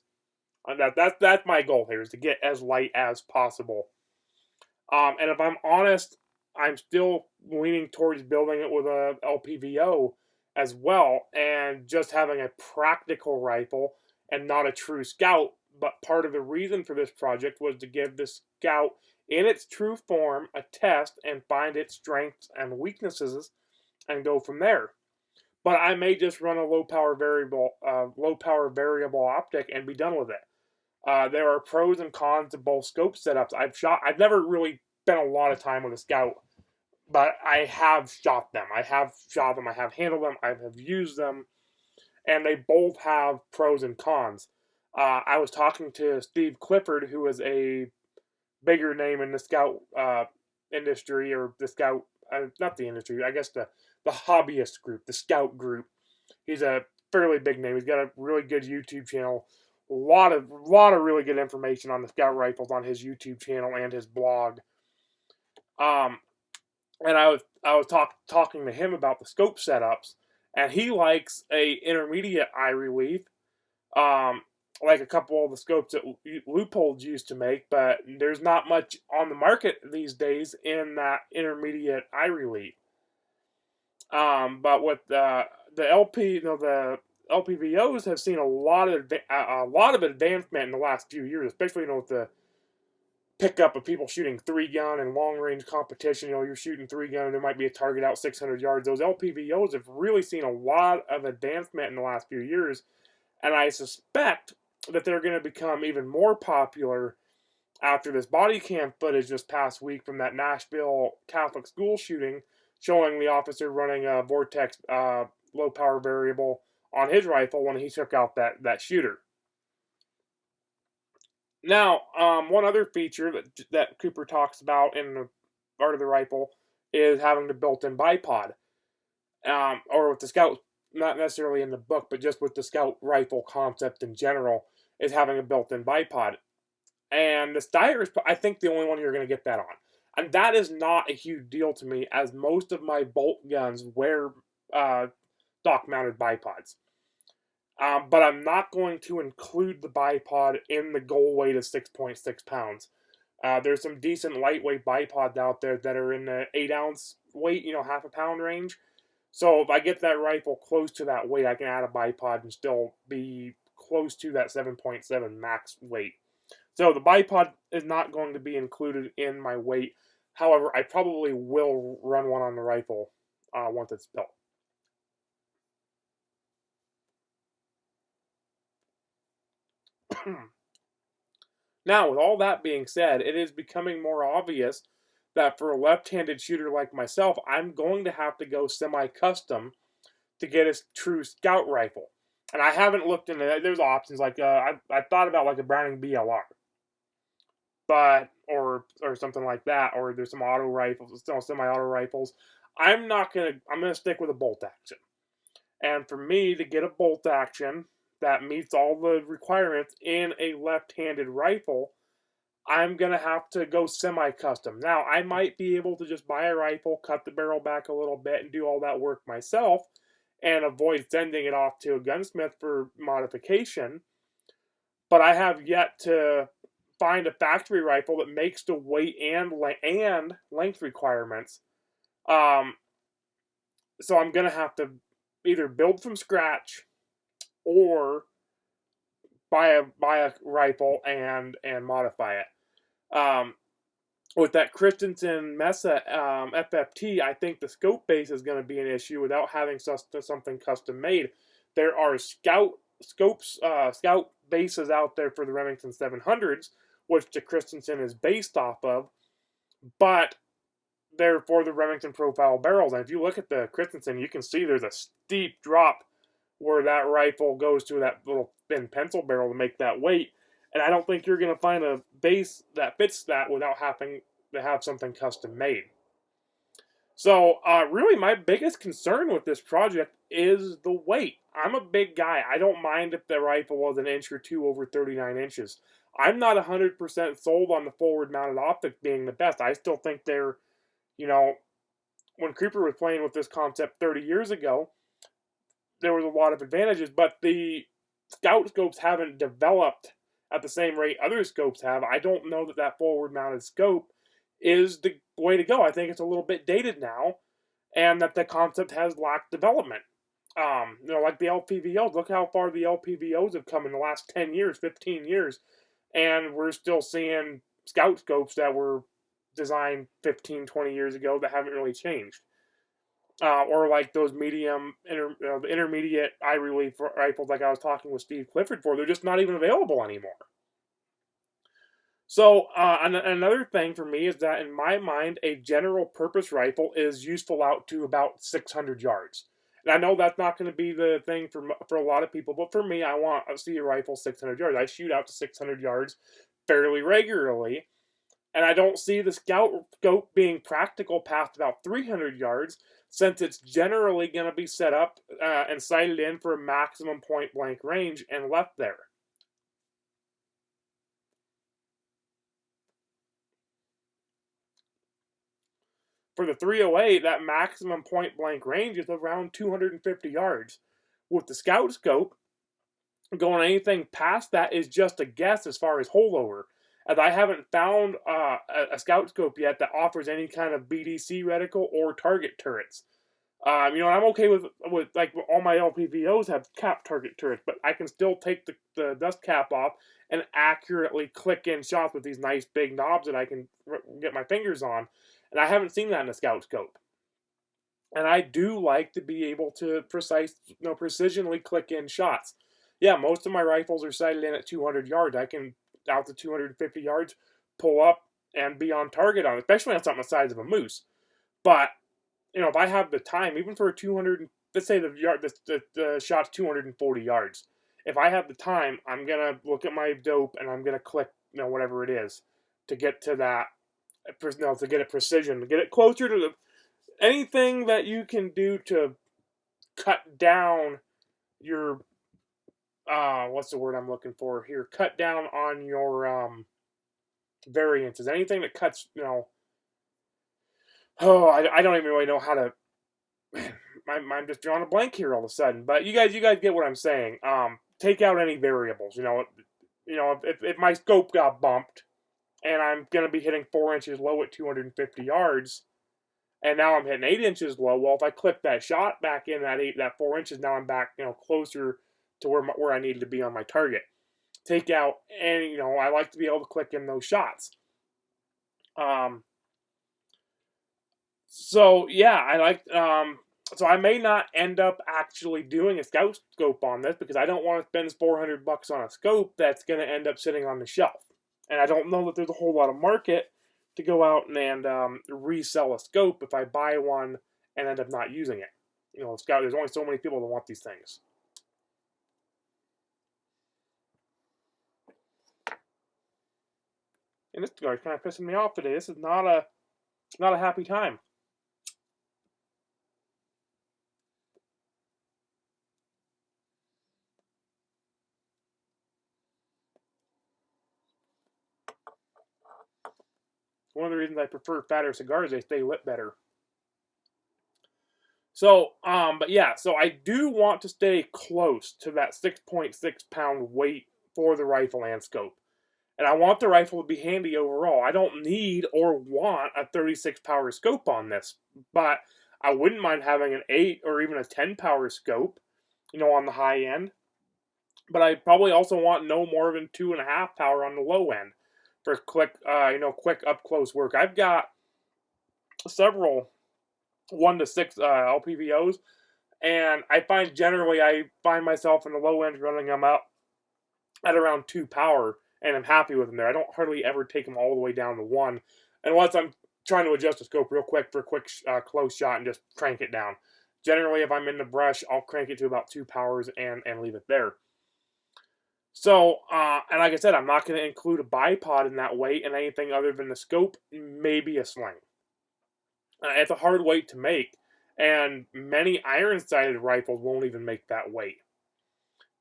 Speaker 1: That's my goal here, is to get as light as possible. And if I'm honest, I'm still leaning towards building it with a LPVO as well, and just having a practical rifle and not a true scout. But part of the reason for this project was to give the scout in its true form a test and find its strengths and weaknesses and go from there. But I may just run a low power variable optic and be done with it. There are pros and cons to both scope setups. I've never really spent a lot of time with a Scout, but I have shot them. I have handled them, I have used them, and they both have pros and cons. I was talking to Steve Clifford, who is a bigger name in the Scout industry, or the Scout, not the industry, I guess the hobbyist group, the Scout group. He's a fairly big name. He's got a really good YouTube channel. A lot of really good information on the Scout rifles on his YouTube channel and his blog. And I was talking to him about the scope setups, and he likes a intermediate eye relief, like a couple of the scopes that Leupold used to make, but there's not much on the market these days in that intermediate eye relief. But with the LPVOs have seen a lot of advancement in the last few years, especially with the pickup of people shooting 3-gun and long-range competition. You're shooting 3-gun and there might be a target out 600 yards. Those LPVOs have really seen a lot of advancement in the last few years, and I suspect that they're going to become even more popular after this body cam footage this past week from that Nashville Catholic school shooting, showing the officer running a Vortex low-power variable on his rifle when he took out that shooter. Now, one other feature that Cooper talks about in the art of the rifle is having the built-in bipod. Or with the Scout, not necessarily in the book, but just with the Scout rifle concept in general, is having a built-in bipod. And the Steyr is, I think, the only one you're going to get that on. And that is not a huge deal to me, as most of my bolt guns wear stock-mounted bipods. But I'm not going to include the bipod in the goal weight of 6.6 pounds. There's some decent lightweight bipods out there that are in the 8-ounce weight, half a pound range. So if I get that rifle close to that weight, I can add a bipod and still be close to that 7.7 max weight. So the bipod is not going to be included in my weight. However, I probably will run one on the rifle once it's built. Now, with all that being said, it is becoming more obvious that for a left-handed shooter like myself, I'm going to have to go semi-custom to get a true Scout rifle. And I haven't looked into it. There's options like I thought about like a Browning BLR, but or something like that. Or there's some auto rifles, semi-auto rifles. I'm gonna stick with a bolt action. And for me to get a bolt action that meets all the requirements in a left-handed rifle, I'm going to have to go semi-custom. Now, I might be able to just buy a rifle, cut the barrel back a little bit, and do all that work myself, and avoid sending it off to a gunsmith for modification. But I have yet to find a factory rifle that makes the weight and length requirements. So I'm going to have to either build from scratch or buy a rifle and modify it. With that Christensen Mesa FFT, I think the scope base is going to be an issue without having something custom made. There are scout bases out there for the Remington 700s, which the Christensen is based off of, but they're for the Remington profile barrels. And if you look at the Christensen, you can see there's a steep drop where that rifle goes to that little thin pencil barrel to make that weight. And I don't think you're going to find a base that fits that without having to have something custom made. So really my biggest concern with this project is the weight. I'm a big guy. I don't mind if the rifle was an inch or two over 39 inches. I'm not 100% sold on the forward mounted optic being the best. I still think they're, when Cooper was playing with this concept 30 years ago, there was a lot of advantages, but the Scout scopes haven't developed at the same rate other scopes have. I don't know that forward-mounted scope is the way to go. I think it's a little bit dated now, and that the concept has lacked development. Like the LPVOs. Look how far the LPVOs have come in the last 10 years, 15 years, and we're still seeing Scout scopes that were designed 15, 20 years ago that haven't really changed. or like those the intermediate eye relief rifles like I was talking with Steve Clifford for. They're just not even available anymore. So another thing for me is that in my mind, a general purpose rifle is useful out to about 600 yards. And I know that's not going to be the thing for a lot of people, but for me, I want to see a rifle 600 yards. I shoot out to 600 yards fairly regularly, and I don't see the scout scope being practical past about 300 yards, since it's generally going to be set up and sighted in for a maximum point blank range and left there. For the 308, that maximum point blank range is around 250 yards. With the scout scope, going anything past that is just a guess as far as holdover, as I haven't found a scout scope yet that offers any kind of BDC reticle or target turrets. I'm okay with like all my LPVOs have cap target turrets, but I can still take the dust cap off and accurately click in shots with these nice big knobs that I can get my fingers on. And I haven't seen that in a scout scope. And I do like to be able to precisionally click in shots. Yeah, most of my rifles are sighted in at 200 yards. I can, out to 250 yards, pull up and be on target on it, especially on something the size of a moose. But, if I have the time, even for a 200, let's say the shot's 240 yards. If I have the time, I'm going to look at my dope and I'm going to click, whatever it is, to get to that, to get it precision, to get it closer to anything that you can do to cut down your what's the word I'm looking for here? Cut down on your variances. Anything that cuts, I don't even really know how to. I'm just drawing a blank here all of a sudden. But you guys get what I'm saying. Take out any variables. If my scope got bumped, and I'm gonna be hitting 4 inches low at 250 yards, and now I'm hitting 8 inches low. Well, if I clip that shot back in that 4 inches, now I'm back, closer to where I needed to be on my target. Take out, and I like to be able to click in those shots. So yeah, I like. So I may not end up actually doing a scout scope on this because I don't want to spend $400 on a scope that's going to end up sitting on the shelf, and I don't know that there's a whole lot of market to go out and resell a scope if I buy one and end up not using it. Scout. There's only so many people that want these things. And this guy's kind of pissing me off today. This is not a happy time. One of the reasons I prefer fatter cigars, they stay lit better. So, but yeah, so I do want to stay close to that 6.6 pound weight for the rifle and scope. And I want the rifle to be handy overall. I don't need or want a 36 power scope on this, but I wouldn't mind having an 8 or even a 10 power scope, on the high end. But I probably also want no more than 2.5 power on the low end for quick up close work. I've got several 1 to 6 LPVOs, and I find myself in the low end running them up at around 2 power, and I'm happy with them there. I don't hardly ever take them all the way down to 1, unless I'm trying to adjust the scope real quick for a quick close shot and just crank it down. Generally, if I'm in the brush, I'll crank it to about 2 powers and leave it there. So, and like I said, I'm not going to include a bipod in that weight and anything other than the scope, maybe a sling. It's a hard weight to make, and many iron-sighted rifles won't even make that weight.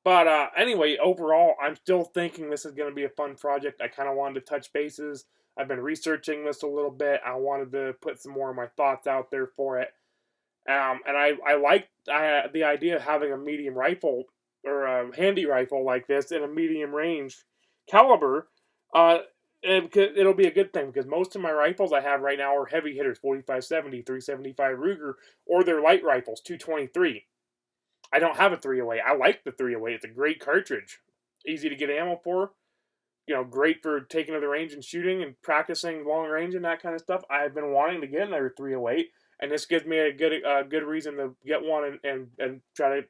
Speaker 1: But anyway, overall, I'm still thinking this is going to be a fun project. I kind of wanted to touch bases. I've been researching this a little bit. I wanted to put some more of my thoughts out there for it. And I like the idea of having a medium rifle or a handy rifle like this in a medium range caliber. It'll be a good thing because most of my rifles I have right now are heavy hitters, 45-70, 375 Ruger, or they're light rifles, 223. I don't have a 308. I like the 308. It's a great cartridge. Easy to get ammo for. Great for taking to the range and shooting and practicing long range and that kind of stuff. I've been wanting to get another 308, and this gives me a good reason to get one and try to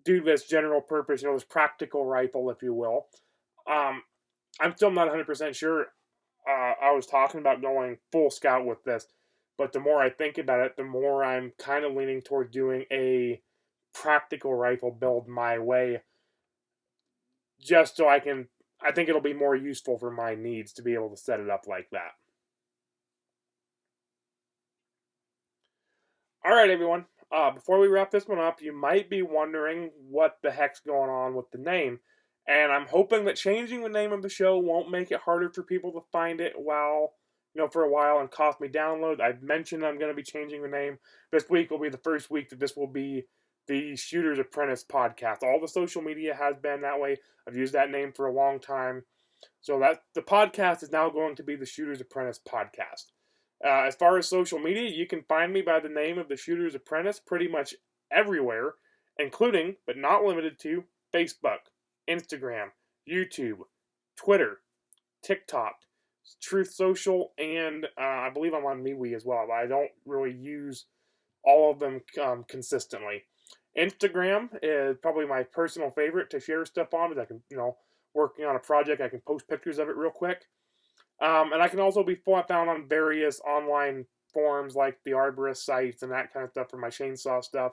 Speaker 1: do this general purpose, this practical rifle, if you will. I'm still not 100% sure. I was talking about going full scout with this, but the more I think about it, the more I'm kind of leaning toward doing a practical rifle build my way, just so I think it'll be more useful for my needs to be able to set it up like that. All right, everyone. Before we wrap this one up, you might be wondering what the heck's going on with the name. And I'm hoping that changing the name of the show won't make it harder for people to find it for a while and cost me downloads. I've mentioned I'm going to be changing the name. This week will be the first week that this will be the Shooters Apprentice Podcast. All the social media has been that way. I've used that name for a long time. So that the podcast is now going to be the Shooters Apprentice Podcast. As far as social media, you can find me by the name of the Shooter's Apprentice pretty much everywhere, including, but not limited to, Facebook, Instagram, YouTube, Twitter, TikTok, Truth Social, and I believe I'm on MeWe as well, but I don't really use all of them consistently. Instagram is probably my personal favorite to share stuff on, because I can, working on a project, I can post pictures of it real quick. And I can also be found on various online forums like the Arborist sites and that kind of stuff for my chainsaw stuff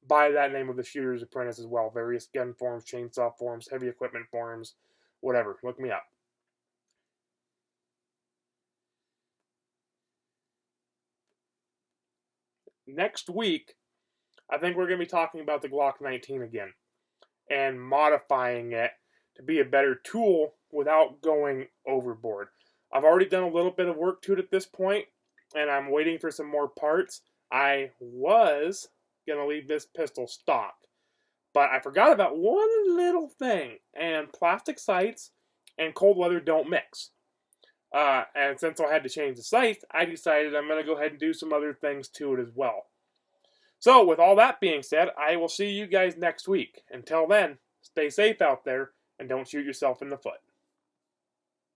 Speaker 1: by that name of the Shooter's Apprentice as well. Various gun forums, chainsaw forums, heavy equipment forums, whatever. Look me up. Next week, I think we're going to be talking about the Glock 19 again and modifying it to be a better tool without going overboard. I've already done a little bit of work to it at this point, and I'm waiting for some more parts. I was going to leave this pistol stock, but I forgot about one little thing, and plastic sights and cold weather don't mix. And since I had to change the sights, I decided I'm going to go ahead and do some other things to it as well. So, with all that being said, I will see you guys next week. Until then, stay safe out there, and don't shoot yourself in the foot.